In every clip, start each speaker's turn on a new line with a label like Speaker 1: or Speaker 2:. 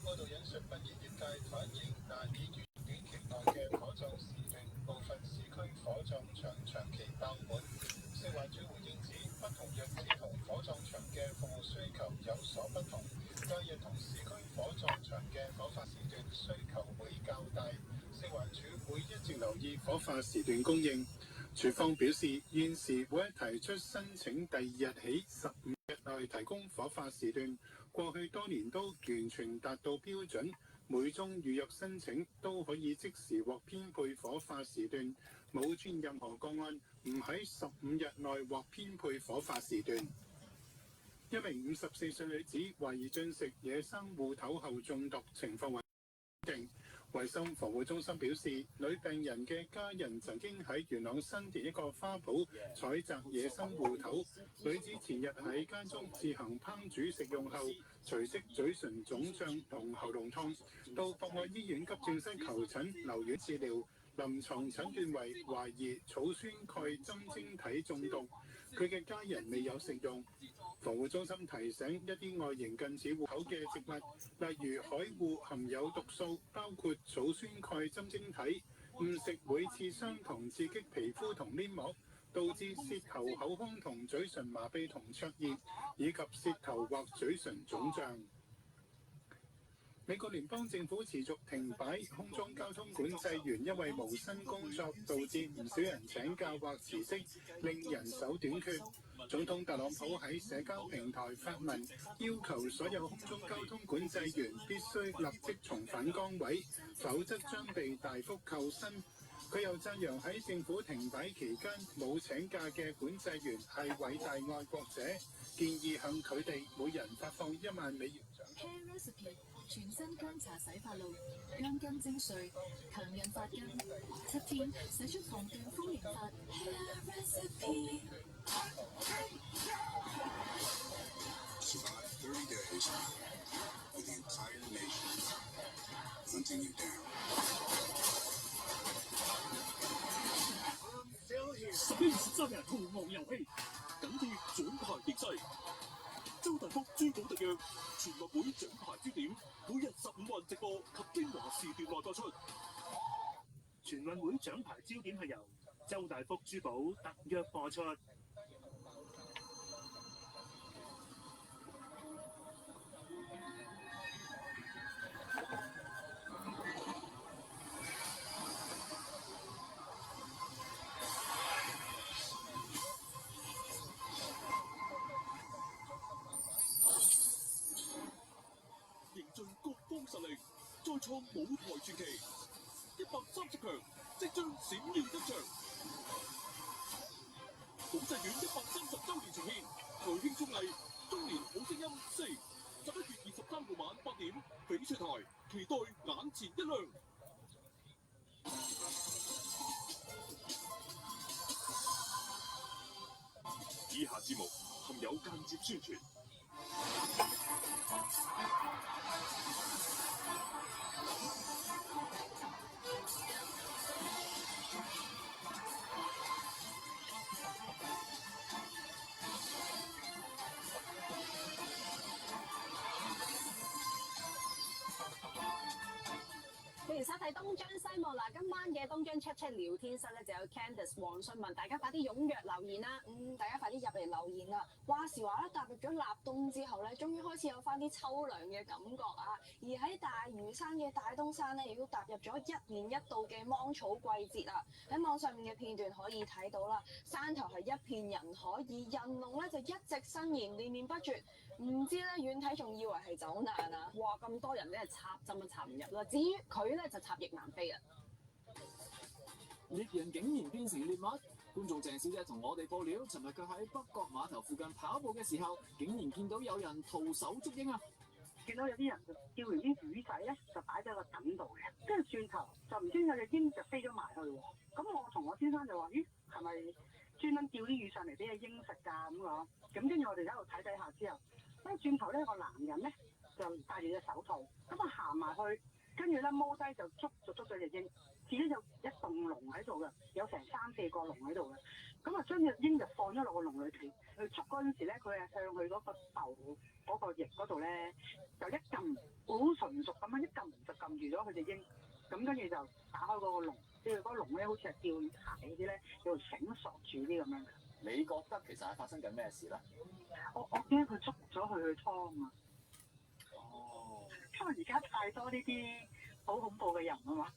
Speaker 1: 報道引述物業業界反映，難以預短期內嘅火葬時段，部分市區火葬場長期爆滿。食環署回應指，不同日子同火葬場嘅服務需求有所不同，假日同市區火葬場嘅火化時段需求會較大。食環署會一直留意火化時段供應。署方表示，現時會提出申請第二日起15日內提供火化時段，過去多年都完全達到標準，每宗預約申請都可以即時獲編配火化時段，冇出現任何個案唔喺15日內獲編配火化時段。一名54歲女子懷疑進食野生芋頭後中毒，情況穩定。衛生防護中心表示，女病人嘅家人曾經喺元朗新田一個花圃採摘野生芋頭，女子前日喺家中自行烹煮食用後，隨即嘴唇腫脹同喉嚨痛，到博愛醫院急症室求診留院治療，臨床診斷為懷疑草酸鈣針晶體中毒，佢嘅家人未有食用。防護中心提醒一啲外形近似芋頭嘅植物，例如海芋含有毒素，包括草酸鈣針晶體，誤食會刺傷同刺激皮膚同黏膜，導致舌頭、口腔同嘴唇麻痹同灼熱，以及舌頭或嘴唇腫脹。美國聯邦政府持續停擺空中交通管制員，因為無薪工作，導致唔少人請假或辭職，令人手短缺。總統特朗普喺社交平台發文，要求所有空中交通管制員必須立即重返崗位，否則將被大幅扣薪。佢又讚揚喺政府停擺期間冇請假嘅管制員係偉大愛國者，建議向佢哋每人發放1萬美元獎金。
Speaker 2: 全身薑茶洗髮露，薑根精粹，強韌髮根，7天洗出防掉豐盈髮。
Speaker 3: Survive 30 days with the entire nation hunting you down.
Speaker 4: 11月13日逃亡遊戲，緊貼獎牌形勢。周大福珠寶特約，全運會獎牌焦點，每日15運直播及精華時段內播出。
Speaker 5: 全運會獎牌焦點係由周大福珠寶特約播出。
Speaker 4: 凝聚各方實力，再創舞台傳奇。130強即將閃耀登場。保濟院130週年呈獻台慶綜藝《中年好聲音4》，11月23號晚8點翡翠台，期待眼前一亮。以下節目含有間接宣傳。
Speaker 6: 歡迎收睇東張西望嗱，今晚嘅東張 chat 聊天室咧就有 Candice、黃信文，大家快啲踴躍留言啦！大家快啲入嚟留言啦！話時話咧，踏入咗立冬之後咧，終於開始有翻啲秋涼嘅感覺啊！而喺大嶼山嘅大東山咧，亦都踏入咗1年1度嘅芒草季節啊！喺網上面嘅片段可以睇到啦，山頭係一片人海，而人龍咧就一直伸延，連綿不絕。唔知咧，遠睇仲以為係走難啊！哇，咁多人咧插針都插唔入啦。至於佢咧就插翼難飛啊！
Speaker 7: 獵人竟然變成獵物，觀眾鄭小姐同我哋報料，尋日佢喺北角碼頭附近跑步嘅時候，竟然見到有人徒手捉鷹啊！
Speaker 8: 見到有啲人就釣完啲魚仔咧，就擺咗個等度嘅，跟住轉頭就唔知有隻鷹就飛咗埋去喎。咁我同我先生就話：咦，係咪專登釣啲魚上嚟俾隻鷹食㗎咁講？咁跟住我哋喺度睇下之後，跟住轉頭咧個男人咧就戴住隻手套，咁啊行埋去，跟住咧摸低就捉咗隻鷹，自己有一棟籠喺度嘅，有成3-4個籠喺度嘅。咁啊，將隻鷹就放咗落個籠裏邊，去捉嗰陣時咧，佢係向佢嗰個頭嗰個翼嗰度咧，就一撳，好純熟咁樣一撳就撳住咗佢隻鷹。咁跟住就打開嗰個籠，即係嗰個籠咧，好似係釣蟹嗰啲咧，用繩索住啲咁樣嘅。
Speaker 7: 你覺得其實係發生緊咩事咧？
Speaker 8: 我驚佢捉咗佢去劏啊！
Speaker 7: 哦，
Speaker 8: 因為而家太多呢啲好恐怖嘅人啊嘛，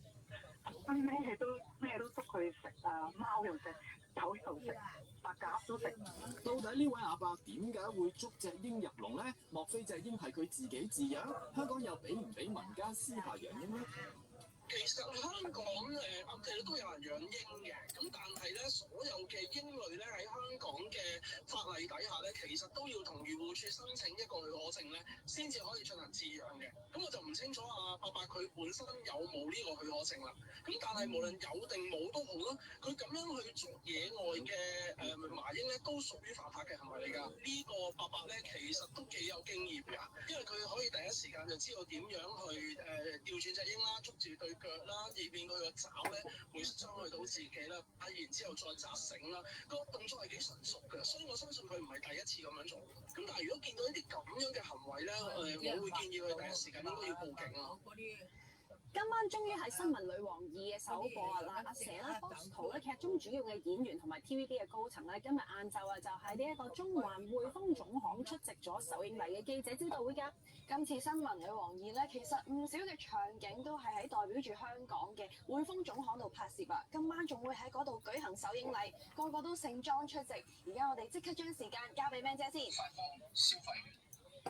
Speaker 8: 咩都捉佢食啊，貓又食，狗又食，白鴿都食。
Speaker 7: 到底呢位阿伯點解會捉隻鷹入籠咧？莫非隻鷹係佢自己飼養？香港又俾唔俾民間私下養鷹咧？
Speaker 9: 其實香港其實都有人養鷹嘅，咁但係咧，所有嘅鷹類咧喺香港嘅法例底下咧，其實都要同漁護署申請一個許可證咧，先至可以進行飼養嘅。咁我就唔清楚阿伯佢本身有冇呢個許可證啦。咁但係無論有定冇都好啦，佢咁樣去捉野外嘅麻鷹咧，都屬於犯法嘅行為嚟㗎。呢個伯伯咧其實都幾有經驗㗎，因為佢可以第一時間就知道點樣去調轉隻鷹啦，捉住對腳啦，以免佢個爪咧會傷害到自己啦。然之後再紮繩啦，個動作係幾純熟嘅，所以我相信佢唔係第一次咁樣做。咁但係如果見到呢啲咁樣嘅行為咧，我會建議佢第一時間應該要報警咯。
Speaker 6: 今晚終於係新聞女王2嘅首播啊！嗱，阿蛇啦、Box 圖咧，劇中主要嘅演員同埋 TVB 嘅高層咧，今日晏晝啊就喺呢一個中環匯豐總行出席咗首映禮嘅記者招待會㗎。今次新聞女王2咧，其實唔少嘅場景都係喺代表住香港嘅匯豐總行度拍攝啊！今晚仲會喺嗰度舉行首映禮，個個都盛裝出席。而家我哋即刻將時間交俾 Man 姐先。
Speaker 9: 消費。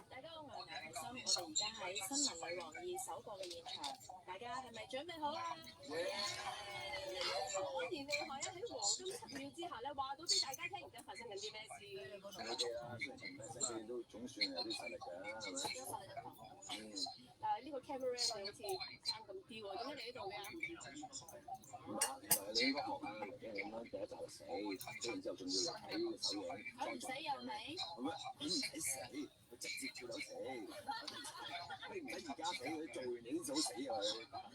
Speaker 2: 大家好，我係牛心，我哋而家喺新聞女王2首播嘅現場，大家係咪準備好啦？當然你可以喺黃金7秒之下咧話到俾大家聽，而家發生緊啲咩事。
Speaker 7: O.K. 啦，雖然咩聲都總算有啲實力嘅，係咪？
Speaker 2: 但係呢個 camera 你好似差咁啲喎，點解你呢度嘅？
Speaker 7: 你應該學下嚟嘅咁樣，第一集就死，跟住之後仲要睇呢個首映，
Speaker 2: 佢唔死又未？
Speaker 7: 咁啊，點唔使死？佢直接跳樓死，你唔使而家死，佢做完你先早死啊！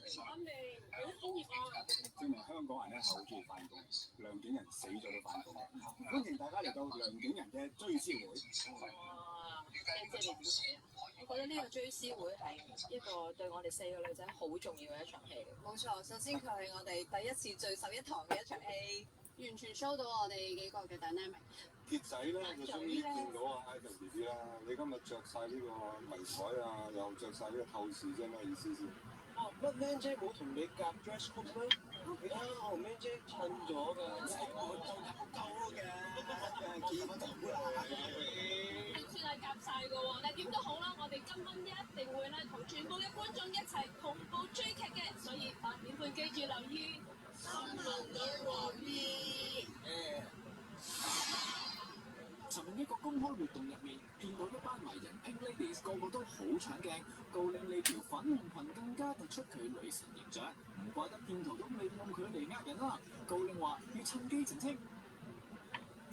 Speaker 2: 啱你，好專業啊！
Speaker 3: 證明香港人咧係好中意翻工，梁景仁死咗都翻工。歡迎大家嚟到梁景仁嘅追思會。
Speaker 2: 哇！即係你點睇啊？我覺得呢個追思會係一個對我哋4個女仔好重要嘅一場戲。冇錯，首先佢係我哋第一次聚首一堂嘅一場戲，完全 show 到我哋幾個嘅 dynamic。
Speaker 3: 傑仔咧，就終於見到阿 Ivan BB 啦！你今日着晒呢個迷彩啊，又着晒呢個透視啫，咩意思先？
Speaker 10: 哦，乜 Man 姐冇同你夾 dress code 咩？你睇下我同 Man 姐襯咗㗎，我就夠嘅，見到就啦。
Speaker 2: 都算係夾晒㗎喎，但係點都好啦，我哋今晚一定會咧同全部嘅觀眾一齊同步追劇嘅，所以8點半記住留意《新聞女王2》。
Speaker 7: 尋日一個公開活動入面，見到一班迷人 Pink Ladies 個個都好搶鏡，高領呢條粉紅裙更加突出佢女神形象，唔怪得騙徒都利用佢嚟呃人啦。高領話要趁機澄清。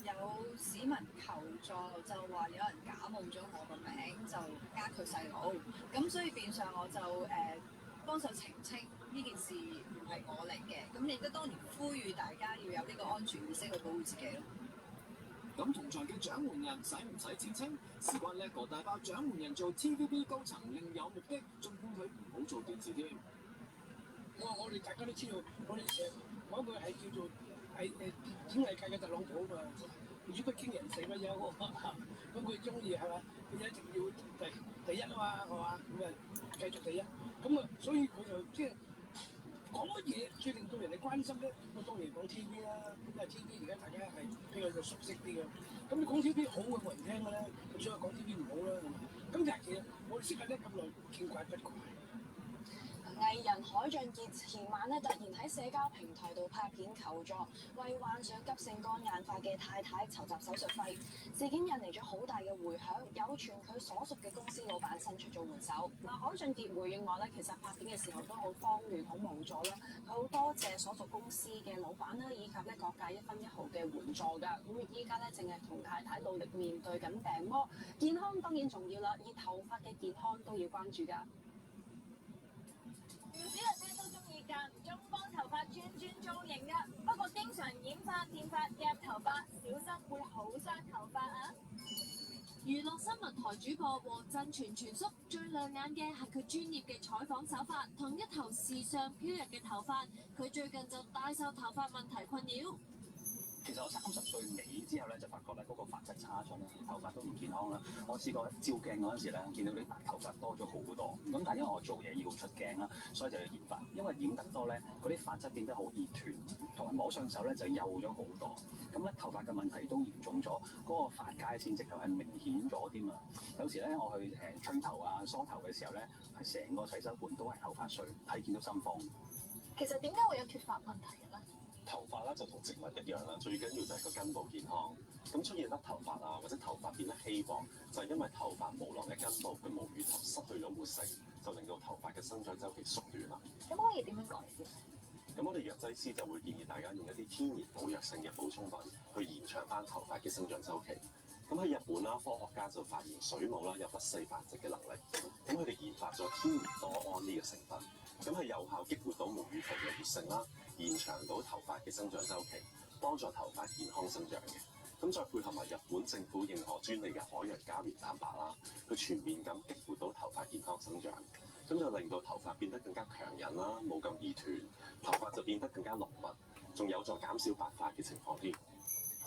Speaker 2: 有市民求助就話有人假冒咗我個名就呃佢細佬，咁所以變相我就幫手澄清呢件事唔係我嚟嘅，咁亦都當然呼籲大家要有呢個安全意識去保護自己咯。
Speaker 7: 咁同場嘅獎門人使唔使澄清？事關呢個大爆獎門人做 TVB 高層另有目的，仲勸佢唔好做電視添。
Speaker 10: 我哋大家都知道，我哋成日講句係叫做係演藝界嘅特朗普嘛，如果佢傾人死乜嘢喎？咁佢中意係嘛？佢一定要第一啊嘛，係嘛？咁啊繼續第一，咁啊所以佢就即係講乜嘢最令到人哋關心咧？咁當然講 TV 啦，咁啊 TV 而家大家係比較熟悉啲嘅。咁你講 TV 好嘅冇人聽嘅咧，咁所以講 TV 唔好啦。咁但係其實我哋識得咁耐，見怪不怪。
Speaker 6: 藝人海俊傑前晚咧突然喺社交平台度拍片求助，為患上急性肝硬化嘅太太籌集手術費。事件引嚟咗好大嘅迴響，有傳佢所屬嘅公司老闆伸出咗援手。海俊傑回應話咧，其實拍片嘅時候都好慌亂、好無助啦。佢好多謝所屬公司嘅老闆啦，以及咧各界1分1毫嘅援助㗎。咁依家咧淨係同太太努力面對緊病魔，健康當然重要啦，而頭髮嘅健康都要關注㗎。唔少人咧都中意間唔中幫頭髮轉造型㗎，不過經常染髮、電髮、夾頭髮，小心會好傷頭髮啊！娛樂新聞台主播黃振全叔最亮眼嘅係佢專業嘅採訪手法同一頭時尚飄逸嘅頭髮，佢最近就大受頭髮問題困擾。
Speaker 11: 其實我30歲尾之後咧，就發覺咧嗰個髮質差咗啦，頭髮都唔健康啦。我試過照鏡嗰陣時咧，見到啲白頭髮多咗好多。咁但係因為我做嘢要出鏡啦，所以就要染髮。因為染得多咧，嗰啲髮質變得好易斷，同埋摸上手咧就幼咗好多。咁咧頭髮嘅問題都嚴重咗，嗰個髮界線直頭係明顯咗添啊！有時咧我去吹頭啊、梳頭嘅時候咧，係成個洗手盆都係頭髮碎，睇見到心慌。
Speaker 6: 其實點解會有脫髮問題嘅咧？
Speaker 12: 頭髮咧就同植物一樣啦，最緊要就係個根部健康。咁出現甩頭髮啊，或者頭髮變得稀薄，就係因為頭髮毛囊嘅根部佢無乳頭失去咗活性，就令到頭髮嘅生長周期縮短啦。
Speaker 6: 咁可以點樣改善？
Speaker 12: 咁我哋藥劑師就會建議大家用一啲天然保藥性嘅補充品去延長翻頭髮嘅生長周期。咁喺日本啦，科學家就發現水母啦有不四繁殖嘅能力，咁佢哋研發咗天然多胺呢個成分，咁係有效激活到無乳頭嘅活性啦，延長到頭髮嘅生長周期，幫助頭髮健康生長嘅。咁再配合埋日本政府認可專利嘅海洋膠原蛋白啦，佢全面咁激活到頭髮健康生長，咁就令到頭髮變得更加強韌啦，冇咁易斷，頭髮就變得更加濃密，仲有助減少白髮嘅情況添。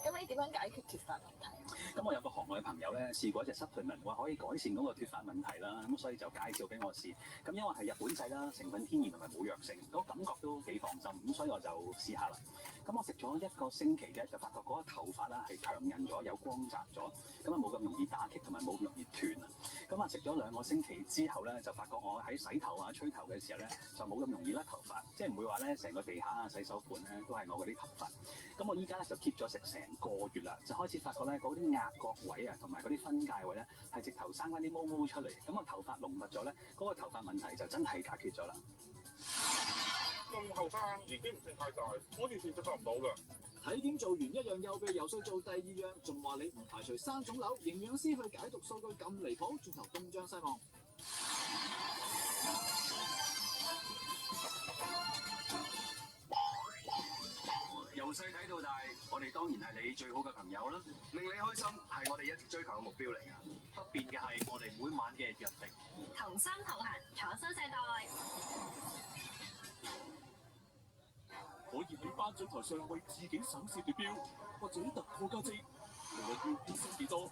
Speaker 6: 咁你點樣解決脫髮問題？
Speaker 11: 咁我有個行內朋友咧試過一隻supplement，話可以改善嗰個脫髮問題啦，咁所以就介紹俾我試。咁因為係日本製啦，成分天然同埋冇藥性，個感覺都幾放心，咁所以我就試下啦。咁我食咗1個星期嘅，就發覺嗰個頭髮啦係強韌咗，有光澤咗，咁啊冇咁容易打擊同埋冇咁容易斷啊。咁啊食咗2個星期之後咧，就發覺我喺洗頭啊、吹頭嘅時候咧，就冇咁容易甩頭髮，即係唔會話咧成個地下啊、洗手盆咧都係我嗰啲頭髮。咁我依家咧就 keep 咗食成個月啦，就開始發覺咧嗰啲額角位啊，同埋嗰啲分界位咧係直頭生翻啲毛毛出嚟，咁個頭髮濃密咗咧，嗰個頭髮問題就真係解決咗啦。
Speaker 13: 咁後生年紀唔算太大，我完全接受唔到㗎。
Speaker 7: 體檢做完一樣又被游說做第2樣，仲話你唔排除生腫瘤，營養師去解讀數據咁離譜，轉頭東張西望。
Speaker 14: 由細睇到大，我哋當然係你最好嘅朋友啦。令你開心係我哋一直追求嘅目標嚟㗎。不變嘅係我哋每晚嘅約定。
Speaker 6: 同心同行，創新世代。
Speaker 4: 可以喺頒獎台上為自己省視奪標，或者突破佳績，無論要犧牲幾多，呢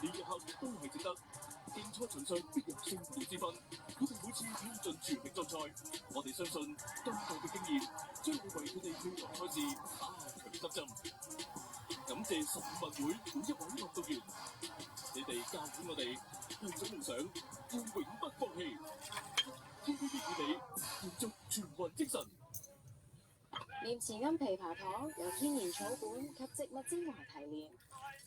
Speaker 4: 一刻都係值得。競賽場上必有勝負之分，佢哋每次拼盡全力作賽，我哋相信今屆嘅經驗將會為佢哋未來賽事打強心針。感謝15運會每一位運動員，你哋教會我哋為咗夢想要永不放棄。TVB 與你延續全運精神。
Speaker 15: 念慈庵枇杷糖由天然草本及植物精華提煉，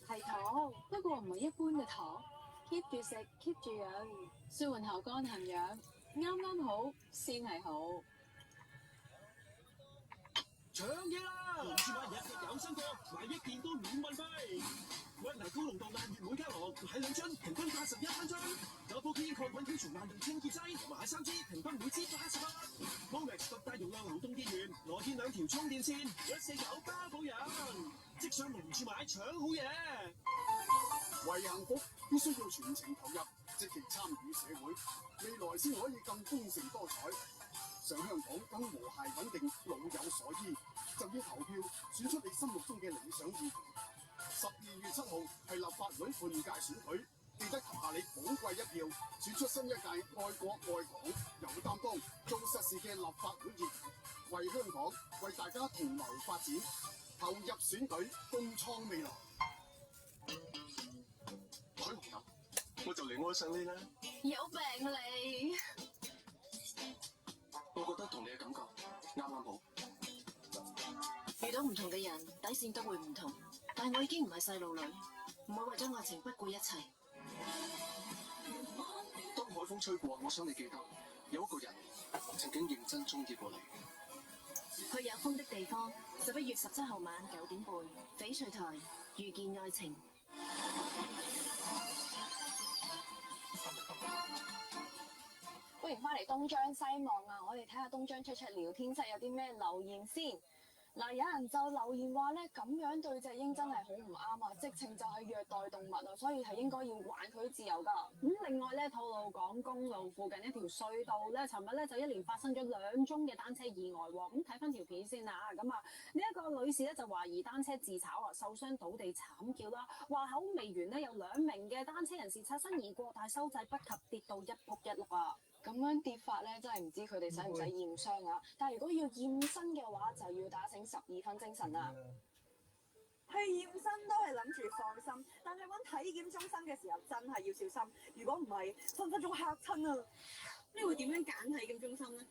Speaker 15: 係糖，不過唔係一般嘅糖。keep 住食 ，keep 住養，舒緩喉乾痕癢，啱啱好先係好。
Speaker 4: 搶嘢啦！連住買日日有新貨，買1件都免運費。屈拿高濃度爛月每加羅買2樽，平均81蚊張。Double Clean 抗菌超傳萬用清潔劑，買3支，平均每支80蚊。Momex 特大容量流動電源，內建2條充電線，149包保養。即上名處買搶好嘢。
Speaker 16: 為幸福必須要全程投入，積極參與社會，未來先可以更豐盛多彩。想香港更和諧穩定，老有所依，就要投票選出你心目中嘅理想議員。12月7號係立法會換屆選舉，記得投下你寶貴一票，選出新一屆愛國愛港、有擔當、做實事嘅立法會議員，為香港、為大家同謀發展，投入選舉，共創未來。
Speaker 12: 海紅啊，我就嚟愛上你啦！
Speaker 6: 有病啊你！
Speaker 12: 我覺得同你嘅感覺啱啱好。
Speaker 15: 遇到唔同嘅人，底線都會唔同，但我已經唔係細路女，唔會為咗愛情不顧一切。
Speaker 12: 當海風吹過，我想你記得有一個人曾經認真鍾意過你。
Speaker 15: 去有風的地方，11月17號晚9點半，翡翠台遇見愛情。
Speaker 6: 歡迎翻嚟係東張西望啊！我哋睇下東張出聊天室有啲咩留言先。嗱，有人就留言話咧，咁樣對隻鷹真係好唔啱啊！直情就係虐待動物啊，所以係應該要還佢自由㗎。另外咧，吐露港公路附近一條隧道咧，尋日咧就一連發生咗2宗嘅單車意外喎。咁睇翻條片先啦。咁啊，呢一個女士咧就懷疑單車自炒啊，受傷倒地慘叫啦。話口未完呢，有2名嘅單車人士擦身而過，但係收掣不及，跌到一仆一碌啊！咁樣跌法咧，真係唔知佢哋使唔使驗傷啊！但係如果要驗身嘅話，就要打醒12分精神啦。
Speaker 2: 去驗身都係諗住放心，但係揾體檢中心嘅時候真係要小心。如果唔係，分分鐘嚇親啊！你會點樣揀體檢中心咧？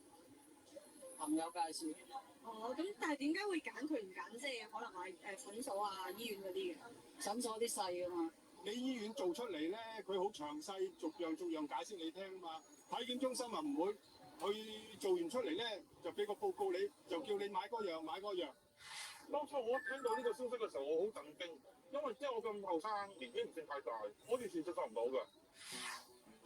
Speaker 10: 朋友介紹。
Speaker 2: 哦，咁但係點解會揀佢唔揀即係可能係診所啊、醫院嗰啲嘅？
Speaker 10: 診所啲細㗎嘛。
Speaker 3: 你醫院做出嚟咧，佢好詳細，逐樣解釋你聽啊嘛。體檢中心啊唔會，佢做完出嚟咧就俾個報告你，就叫你買嗰樣買嗰樣。
Speaker 13: 當初我一聽到呢個消息嘅時候，我好震驚，因為即係我咁後生，年紀唔算太大，我完全接受唔到㗎。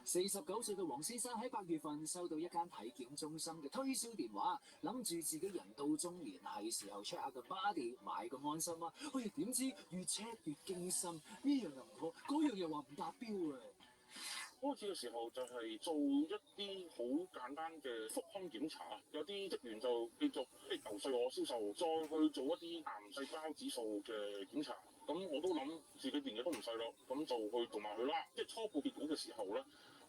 Speaker 7: 49歲嘅黃先生喺8月份收到一間體檢中心嘅推銷電話，諗住自己人到中年係時候 check 下個 body 買個安心啊！哎呀，點知越 check 越驚心，呢樣又唔妥，嗰樣又話唔達標啊！
Speaker 13: 開始嘅時候就係做一啲好簡單嘅腹腔檢查，有啲職員就繼續游說我銷售，再去做一啲癌細胞指數嘅檢查。咁我都諗自己年紀都唔細咯，咁就去做埋佢啦。即係初步結果嘅時候咧，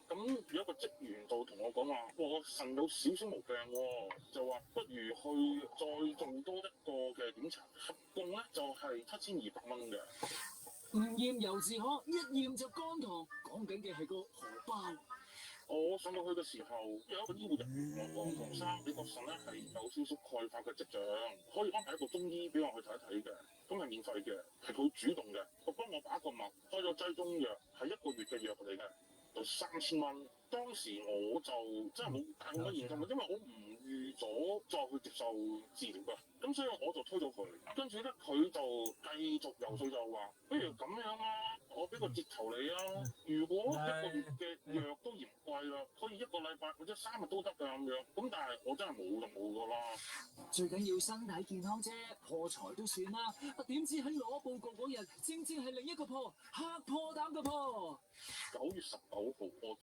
Speaker 13: 咁有一個職員就同我講話：我腎有少少毛病喎，就話不如去再做多一個嘅檢查，合共咧就係7200蚊嘅。
Speaker 7: 唔驗猶自可，一驗就乾塘，講緊嘅係個荷包。
Speaker 13: 我上到去嘅時候，有一個醫護人員同我講：黃生，你個腎咧係有少少鈣化嘅跡象，可以安排一個中醫俾我去睇一睇嘅，咁係免費嘅，係佢主動嘅，佢幫我把個脈，開咗劑中藥，係1個月嘅藥嚟嘅，就3000蚊。當時我就真係冇大咁嘅現金，因為我唔預咗再去接受治療㗎，咁所以我就推咗佢。跟住咧，佢就繼續游說就話：不如咁樣啦，我俾個折頭你啊！如果1個月嘅藥都嫌貴啦，可以1個禮拜或者3日都得㗎咁樣。咁但係我真係冇就冇㗎啦。
Speaker 7: 最緊要身體健康啫，破財都算啦。點知喺攞報告嗰日，正係另一個破，嚇破膽嘅破。
Speaker 13: 9月19號我